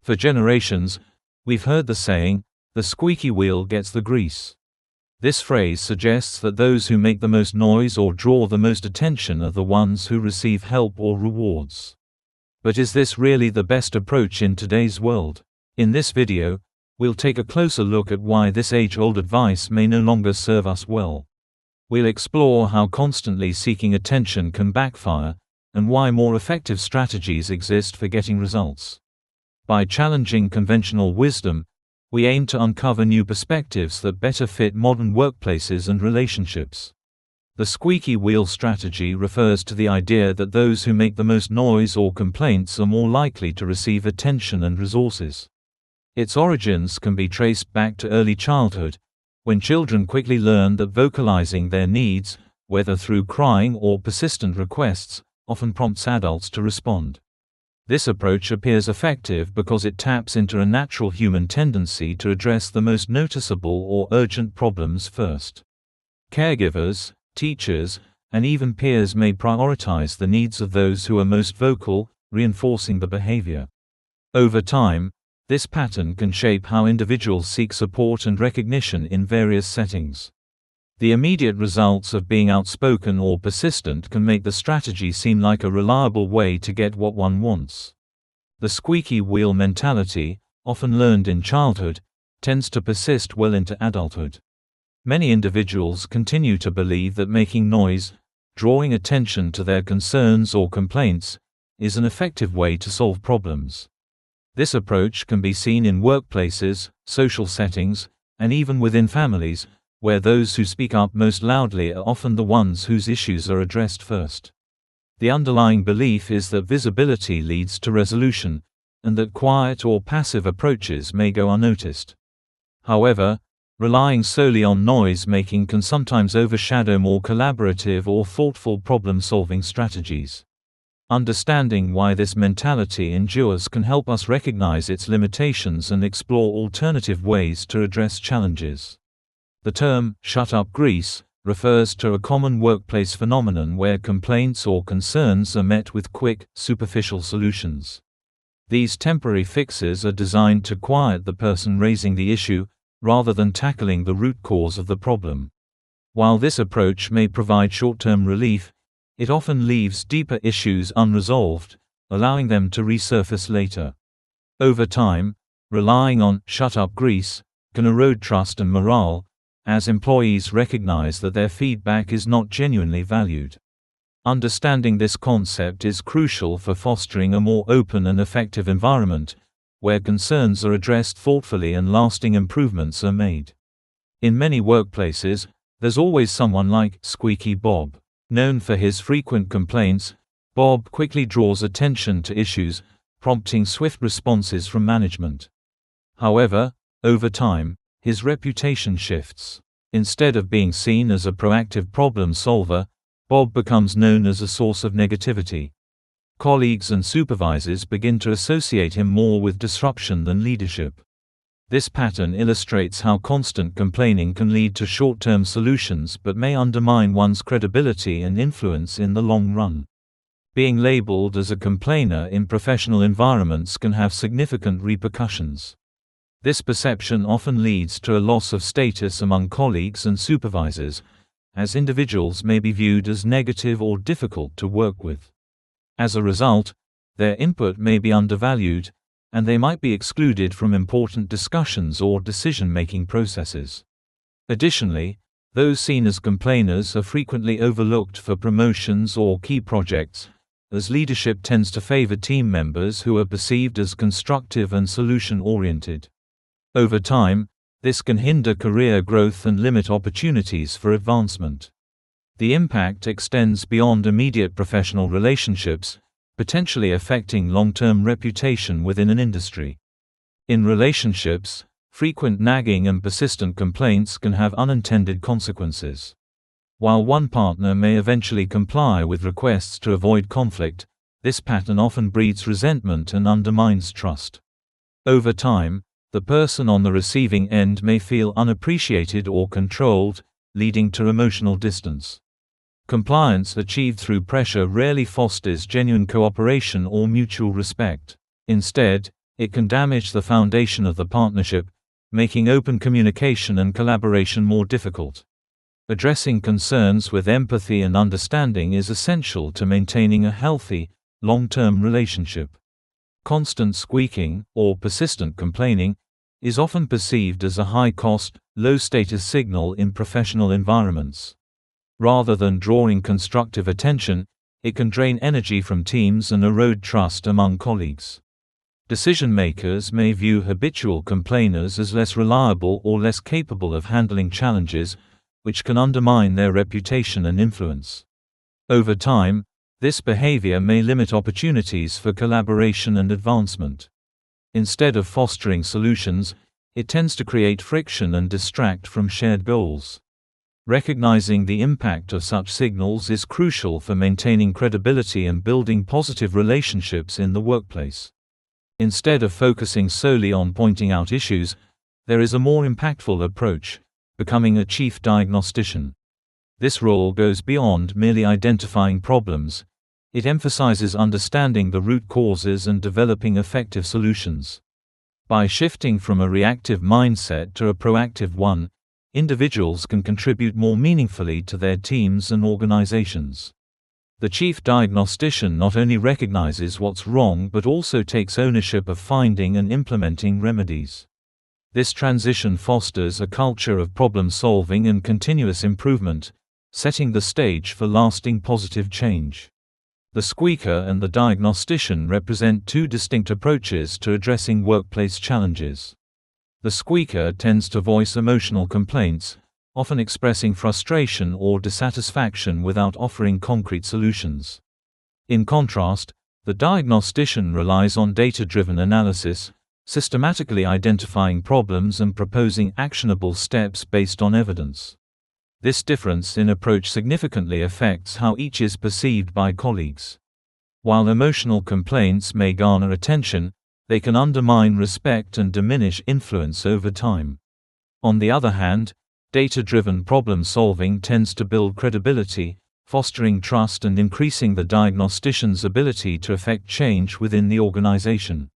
For generations, we've heard the saying, "The squeaky wheel gets the grease." This phrase suggests that those who make the most noise or draw the most attention are the ones who receive help or rewards. But is this really the best approach in today's world? In this video, we'll take a closer look at why this age-old advice may no longer serve us well. We'll explore how constantly seeking attention can backfire, and why more effective strategies exist for getting results. By challenging conventional wisdom, we aim to uncover new perspectives that better fit modern workplaces and relationships. The squeaky wheel strategy refers to the idea that those who make the most noise or complaints are more likely to receive attention and resources. Its origins can be traced back to early childhood, when children quickly learn that vocalizing their needs, whether through crying or persistent requests, often prompts adults to respond. This approach appears effective because it taps into a natural human tendency to address the most noticeable or urgent problems first. Caregivers, teachers, and even peers may prioritize the needs of those who are most vocal, reinforcing the behavior. Over time, this pattern can shape how individuals seek support and recognition in various settings. The immediate results of being outspoken or persistent can make the strategy seem like a reliable way to get what one wants. The squeaky wheel mentality, often learned in childhood, tends to persist well into adulthood. Many individuals continue to believe that making noise, drawing attention to their concerns or complaints, is an effective way to solve problems. This approach can be seen in workplaces, social settings, and even within families, where those who speak up most loudly are often the ones whose issues are addressed first. The underlying belief is that visibility leads to resolution, and that quiet or passive approaches may go unnoticed. However, relying solely on noise-making can sometimes overshadow more collaborative or thoughtful problem-solving strategies. Understanding why this mentality endures can help us recognize its limitations and explore alternative ways to address challenges. The term, "shut up grease," refers to a common workplace phenomenon where complaints or concerns are met with quick, superficial solutions. These temporary fixes are designed to quiet the person raising the issue, rather than tackling the root cause of the problem. While this approach may provide short-term relief, it often leaves deeper issues unresolved, allowing them to resurface later. Over time, relying on "shut up grease" can erode trust and morale, as employees recognize that their feedback is not genuinely valued. Understanding this concept is crucial for fostering a more open and effective environment, where concerns are addressed thoughtfully and lasting improvements are made. In many workplaces, there's always someone like Squeaky Bob. Known for his frequent complaints, Bob quickly draws attention to issues, prompting swift responses from management. However, over time, his reputation shifts. Instead of being seen as a proactive problem solver, Bob becomes known as a source of negativity. Colleagues and supervisors begin to associate him more with disruption than leadership. This pattern illustrates how constant complaining can lead to short-term solutions but may undermine one's credibility and influence in the long run. Being labeled as a complainer in professional environments can have significant repercussions. This perception often leads to a loss of status among colleagues and supervisors, as individuals may be viewed as negative or difficult to work with. As a result, their input may be undervalued, and they might be excluded from important discussions or decision-making processes. Additionally, those seen as complainers are frequently overlooked for promotions or key projects, as leadership tends to favor team members who are perceived as constructive and solution-oriented. Over time, this can hinder career growth and limit opportunities for advancement. The impact extends beyond immediate professional relationships, potentially affecting long-term reputation within an industry. In relationships, frequent nagging and persistent complaints can have unintended consequences. While one partner may eventually comply with requests to avoid conflict, this pattern often breeds resentment and undermines trust. Over time, the person on the receiving end may feel unappreciated or controlled, leading to emotional distance. Compliance achieved through pressure rarely fosters genuine cooperation or mutual respect. Instead, it can damage the foundation of the partnership, making open communication and collaboration more difficult. Addressing concerns with empathy and understanding is essential to maintaining a healthy, long-term relationship. Constant squeaking, or persistent complaining, is often perceived as a high-cost, low-status signal in professional environments. Rather than drawing constructive attention, it can drain energy from teams and erode trust among colleagues. Decision-makers may view habitual complainers as less reliable or less capable of handling challenges, which can undermine their reputation and influence. Over time, this behavior may limit opportunities for collaboration and advancement. Instead of fostering solutions, it tends to create friction and distract from shared goals. Recognizing the impact of such signals is crucial for maintaining credibility and building positive relationships in the workplace. Instead of focusing solely on pointing out issues, there is a more impactful approach: becoming a chief diagnostician. This role goes beyond merely identifying problems. It emphasizes understanding the root causes and developing effective solutions. By shifting from a reactive mindset to a proactive one, individuals can contribute more meaningfully to their teams and organizations. The chief diagnostician not only recognizes what's wrong but also takes ownership of finding and implementing remedies. This transition fosters a culture of problem-solving and continuous improvement, setting the stage for lasting positive change. The squeaker and the diagnostician represent two distinct approaches to addressing workplace challenges. The squeaker tends to voice emotional complaints, often expressing frustration or dissatisfaction without offering concrete solutions. In contrast, the diagnostician relies on data-driven analysis, systematically identifying problems and proposing actionable steps based on evidence. This difference in approach significantly affects how each is perceived by colleagues. While emotional complaints may garner attention, they can undermine respect and diminish influence over time. On the other hand, data-driven problem-solving tends to build credibility, fostering trust and increasing the diagnostician's ability to effect change within the organization.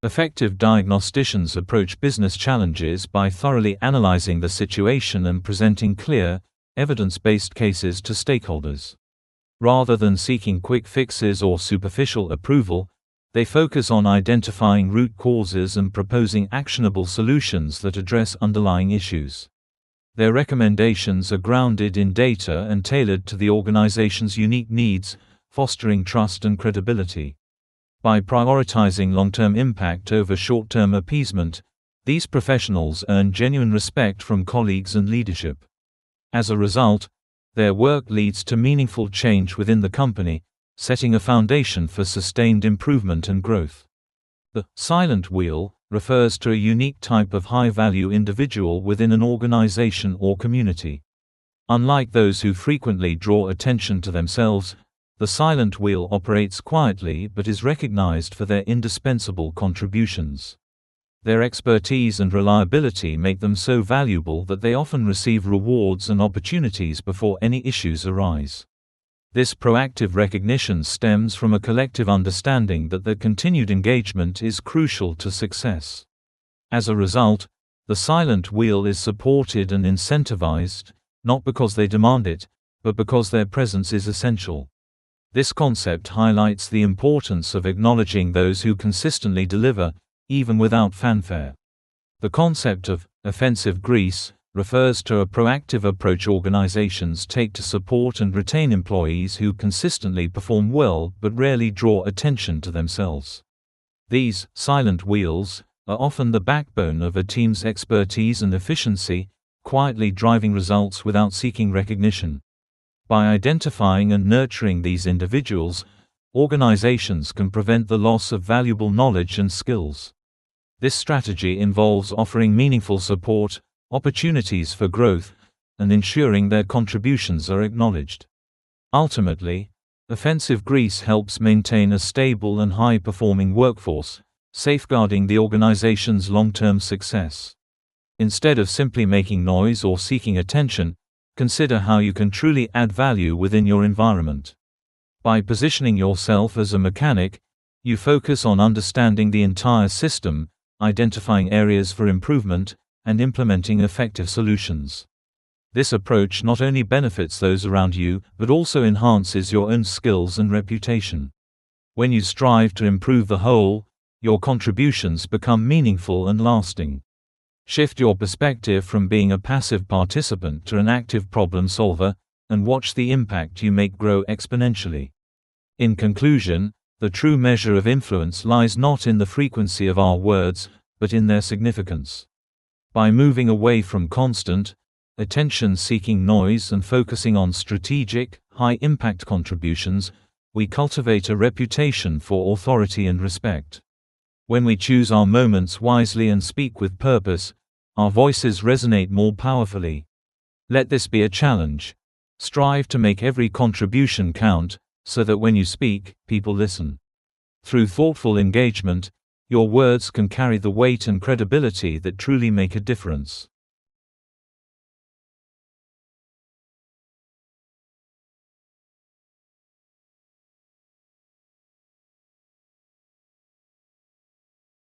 Effective diagnosticians approach business challenges by thoroughly analyzing the situation and presenting clear, evidence-based cases to stakeholders. Rather than seeking quick fixes or superficial approval, they focus on identifying root causes and proposing actionable solutions that address underlying issues. Their recommendations are grounded in data and tailored to the organization's unique needs, fostering trust and credibility. By prioritizing long-term impact over short-term appeasement, these professionals earn genuine respect from colleagues and leadership. As a result, their work leads to meaningful change within the company, setting a foundation for sustained improvement and growth. The silent wheel refers to a unique type of high-value individual within an organization or community. Unlike those who frequently draw attention to themselves, the silent wheel operates quietly but is recognized for their indispensable contributions. Their expertise and reliability make them so valuable that they often receive rewards and opportunities before any issues arise. This proactive recognition stems from a collective understanding that their continued engagement is crucial to success. As a result, the silent wheel is supported and incentivized, not because they demand it, but because their presence is essential. This concept highlights the importance of acknowledging those who consistently deliver, even without fanfare. The concept of offensive grease refers to a proactive approach organizations take to support and retain employees who consistently perform well but rarely draw attention to themselves. These silent wheels are often the backbone of a team's expertise and efficiency, quietly driving results without seeking recognition. By identifying and nurturing these individuals, organizations can prevent the loss of valuable knowledge and skills. This strategy involves offering meaningful support, opportunities for growth, and ensuring their contributions are acknowledged. Ultimately, offensive grease helps maintain a stable and high-performing workforce, safeguarding the organization's long-term success. Instead of simply making noise or seeking attention, consider how you can truly add value within your environment. By positioning yourself as a mechanic, You focus on understanding the entire system, identifying areas for improvement, and implementing effective solutions. This approach not only benefits those around you, but also enhances your own skills and reputation. When you strive to improve the whole, your contributions become meaningful and lasting. Shift your perspective from being a passive participant to an active problem solver, and watch the impact you make grow exponentially. In conclusion, the true measure of influence lies not in the frequency of our words, but in their significance. By moving away from constant, attention-seeking noise and focusing on strategic, high-impact contributions, we cultivate a reputation for authority and respect. When we choose our moments wisely and speak with purpose, our voices resonate more powerfully. Let this be a challenge. Strive to make every contribution count, so that when you speak, people listen. Through thoughtful engagement, your words can carry the weight and credibility that truly make a difference.